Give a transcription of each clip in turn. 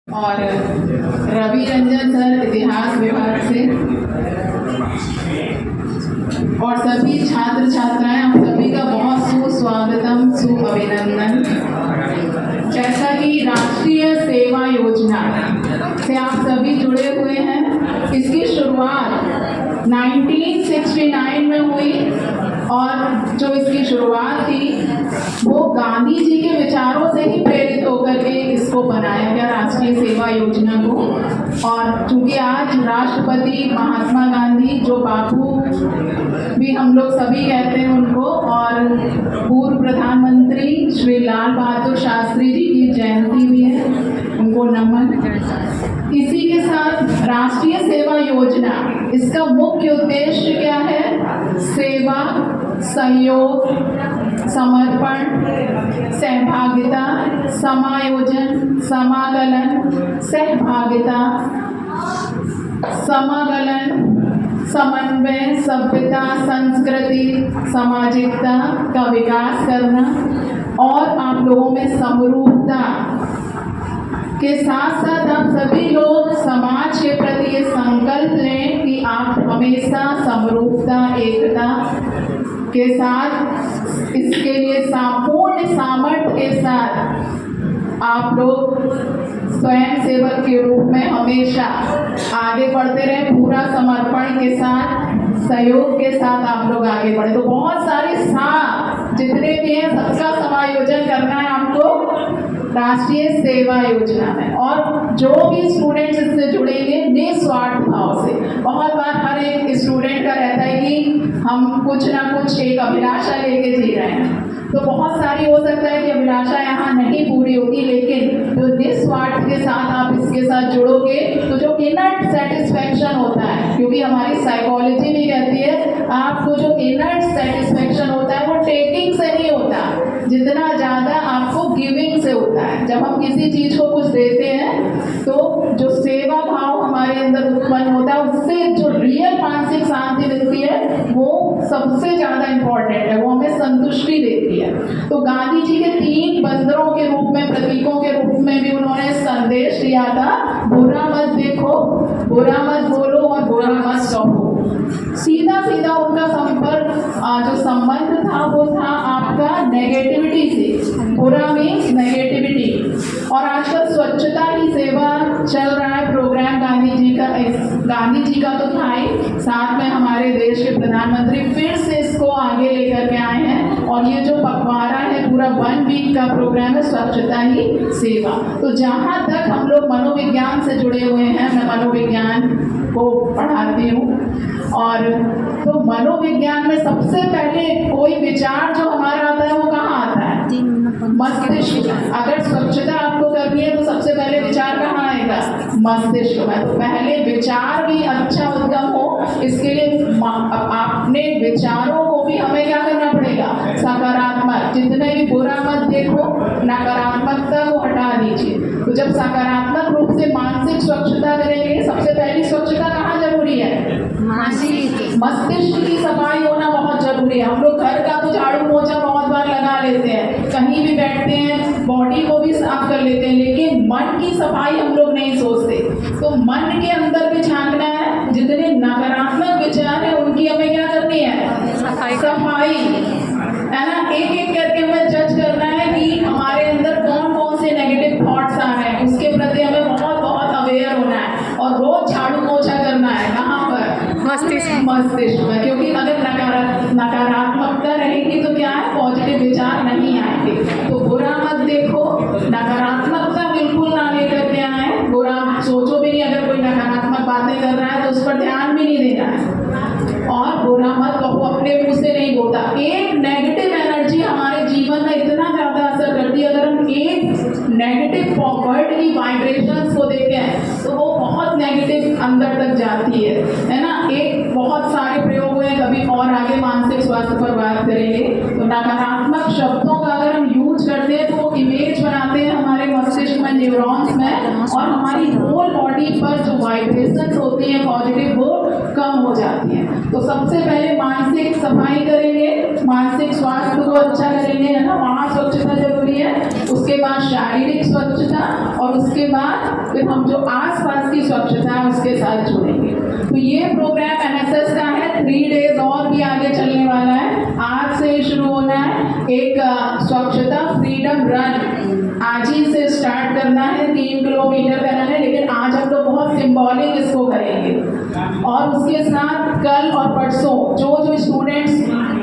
और रवि रंजन सर इतिहास विभाग से और सभी छात्र छात्राएं, आप सभी का बहुत सुस्वागतम, सुअभिनंदन। जैसा कि राष्ट्रीय सेवा योजना से आप सभी जुड़े हुए हैं, इसकी शुरुआत 1969 में हुई और जो इसकी शुरुआत थी वो गांधी जी के विचारों से ही प्रेरित होकर के इसको बनाया गया, राष्ट्रीय सेवा योजना को। और चूंकि आज राष्ट्रपति महात्मा गांधी, जो बापू भी हम लोग सभी कहते हैं उनको, और पूर्व प्रधानमंत्री श्री लाल बहादुर शास्त्री जी की जयंती भी है, उनको नमन। इसी के साथ राष्ट्रीय सेवा योजना, इसका मुख्य उद्देश्य क्या है? सेवा, सहयोग, समर्पण, सहभागिता, समायोजन, समाकलन, सहभागिता, समाकलन, समन्वय, सभ्यता, संस्कृति, सामाजिकता का विकास करना और आप लोगों में समरूपता के साथ साथ आप सभी लोग समाज के प्रति ये संकल्प लें कि आप हमेशा समरूपता, एकता के साथ, इसके लिए पूर्ण सामर्थ्य के साथ आप लोग स्वयं सेवक के रूप में हमेशा आगे बढ़ते रहे, पूरा समर्पण के साथ, सहयोग के साथ आप लोग आगे बढ़े। तो बहुत सारे जितने भी हैं सबका समायोजन करना है आपको राष्ट्रीय सेवा योजना में। और जो भी स्टूडेंट्स इससे जुड़ेंगे निस्वार्थ भाव से, बहुत बार हर एक स्टूडेंट का रहता है कि हम कुछ ना कुछ एक अभिलाषा लेके जी रहे हैं, तो बहुत सारी हो सकता है कि अभिलाषा यहाँ नहीं पूरी होगी, लेकिन जो निस्वार्थ के साथ आप इसके साथ जुड़ोगे तो जो इनर सेटिस्फेक्शन होता है, क्योंकि हमारी साइकोलॉजी भी कहती है आपको जो इनर सेटिस्फेक्शन होता है वो टेकिंग से नहीं होता, जितना ज़्यादा आपको गिविंग से होता है। जब हम किसी चीज़ को कुछ देते हैं तो जो सेवा भाव हमारे अंदर उत्पन्न होता है, उससे जो रियल मानसिक शांति मिलती है वो सबसे ज़्यादा इम्पोर्टेंट है, वो हमें संतुष्टि देती है। तो गांधी जी के 3 बंदरों के रूप में, प्रतीकों के रूप में भी उन्होंने संदेश दिया था, बुरा मत देखो, बुरा मत बोलो और बुरा मत कहो। सीधा सीधा उनका संपर्क जो संबंध था वो था आपका नेगेटिविटी से, बुरा मीन्स नेगेटिविटी। और आजकल स्वच्छता ही सेवा चल रहा है प्रोग्राम गांधी जी का तो था ही, साथ में हमारे देश के प्रधानमंत्री फिर से इसको आगे लेकर के आए हैं। और ये जो पखवाड़ा है पूरा 1 वीक का प्रोग्राम है, स्वच्छता ही सेवा। तो जहाँ तक हम लोग मनोविज्ञान से जुड़े हुए हैं, मैं मनोविज्ञान को पढ़ाती हूँ, और तो मनोविज्ञान में सबसे पहले कोई विचार जो हमारा आता है वो कहाँ आता है? मस्तिष्क। अगर स्वच्छता आपको करनी है तो सबसे पहले विचार कहाँ आएगा? मस्तिष्क में। तो पहले विचार भी अच्छा उद्गम हो, इसके लिए अपने विचारों को भी हमें क्या करना पड़ेगा? सकारात्मक। जितने भी बुरा मत देखो, नकारात्मकता को हटा दीजिए। तो जब सकारात्मक रूप से मानसिक स्वच्छता करेंगे, सबसे पहली स्वच्छता कहाँ जरूरी है? मस्तिष्क की सफाई होना बहुत जरूरी है। हम लोग घर का तो झाड़ू पोछा बहुत बार लगा लेते हैं, कहीं भी बैठते हैं बॉडी को भी साफ कर लेते हैं, लेकिन मन की सफाई हम लोग नहीं सोचते। तो मन के अंदर भी झांकना है, जितने नकारात्मक विचार है उनकी हमें क्या करनी है? सफाई है ना। एक एक करके हमें जज करना है कि हमारे अंदर कौन कौन से नेगेटिव थॉट्स आ रहे हैं, उसके प्रति हमें बहुत बहुत अवेयर होना है और रोज झाड़ू पोछा करना है। कहाँ पर? मस्तिष्क में। क्योंकि अगर नकारात्मकता रहेगी तो क्या है? पॉजिटिव विचार नहीं आएंगे। तो बुरा मत देखो, नकारात्मकता बिल्कुल ना लेकर के आए, बुरा सोचो भी नहीं। अगर कोई नकारात्मक बातें कर रहा है तो उस पर ध्यान भी नहीं देना है। और बुरा मत कहो, अपने मुंह से नहीं बोलता। एक नेगेटिव एनर्जी हमारे जीवन में इतना ज़्यादा असर करती है, अगर हम एक नेगेटिव वर्ड की वाइब्रेशंस को देखें तो वो बहुत नेगेटिव अंदर तक जाती है ना। एक बहुत सारे प्रयोग हुए, कभी और आगे मानसिक स्वास्थ्य पर बात करेंगे। तो नकारात्मक शब्दों का अगर हम यूज करते हैं तो वो इमेज बनाते हैं हमारे मस्तिष्क में, न्यूरॉन्स में, और हमारी होल बॉडी पर जो वाइब्रेशंस होती हैं पॉजिटिव, वो कम हो जाती हैं। तो सबसे पहले मानसिक सफाई करेंगे, मानसिक स्वास्थ्य को अच्छा करेंगे, है ना, वहाँ स्वच्छता जरूरी है। है, उसके बाद शारीरिक स्वच्छता और उसके बाद फिर हम जो आसपास की स्वच्छता है उसके साथ जुड़ेंगे। तो ये प्रोग्राम एनएसएस का है, 3 डेज और भी आगे चलने वाला है। आज से शुरू होना है एक स्वच्छता फ्रीडम रन, आज ही से स्टार्ट करना है, 3 किलोमीटर का रन है, लेकिन आज हम लोग बहुत सिंबॉलिक इसको करेंगे। और उसके साथ कल और परसों जो स्टूडेंट्स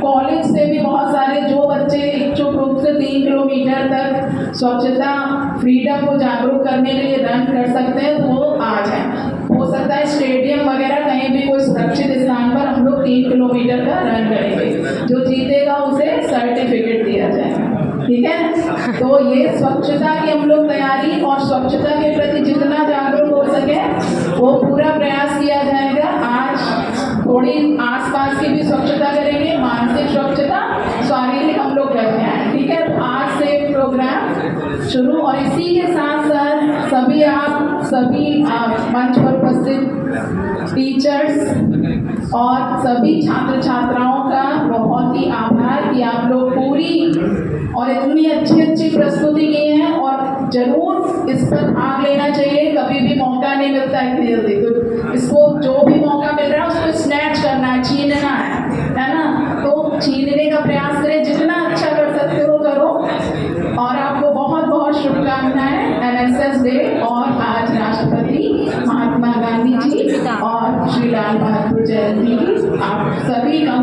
कॉलेज से भी बहुत सारे जो बच्चे इच्छुक रूप से 3 किलोमीटर तक स्वच्छता फ्रीडम को जागरूक करने के लिए रन कर सकते हैं, तो वो आ जाए। हो सकता है स्टेडियम वगैरह कहीं भी कोई सुरक्षित स्थान पर हम लोग 3 किलोमीटर का रन करेंगे, जो जीतेगा उसे सर्टिफिकेट दिया जाएगा, ठीक है। तो ये स्वच्छता की हम लोग तैयारी और स्वच्छता के प्रति जितना जागरूक हो सके वो पूरा प्रयास किया जाएगा। आज थोड़ी आसपास की भी स्वच्छता करेंगे, मानसिक स्वच्छता, शारीरिक हम लोग करते हैं, ठीक है। तो आज से प्रोग्राम शुरू, और इसी के साथ साथ सभी मंच पर उपस्थित टीचर्स और सभी छात्र छात्राओं का बहुत ही आभार कि आप लोग पूरी और इतनी अच्छी प्रस्तुति की है, और जरूर इस पर भाग लेना चाहिए। कभी भी मौका नहीं मिलता इतनी जल्दी, तो इसको जो भी मौका मिल रहा है उसको स्नैच करना है, छीनना है ना। तो छीनने का प्रयास करें, जितना अच्छा कर सकते हो करो। और आपको बहुत बहुत शुभकामनाएं एनएसएस डे और आज राष्ट्रपति महात्मा गांधी जी और श्री लाल बहादुर जयंती की आप सभी का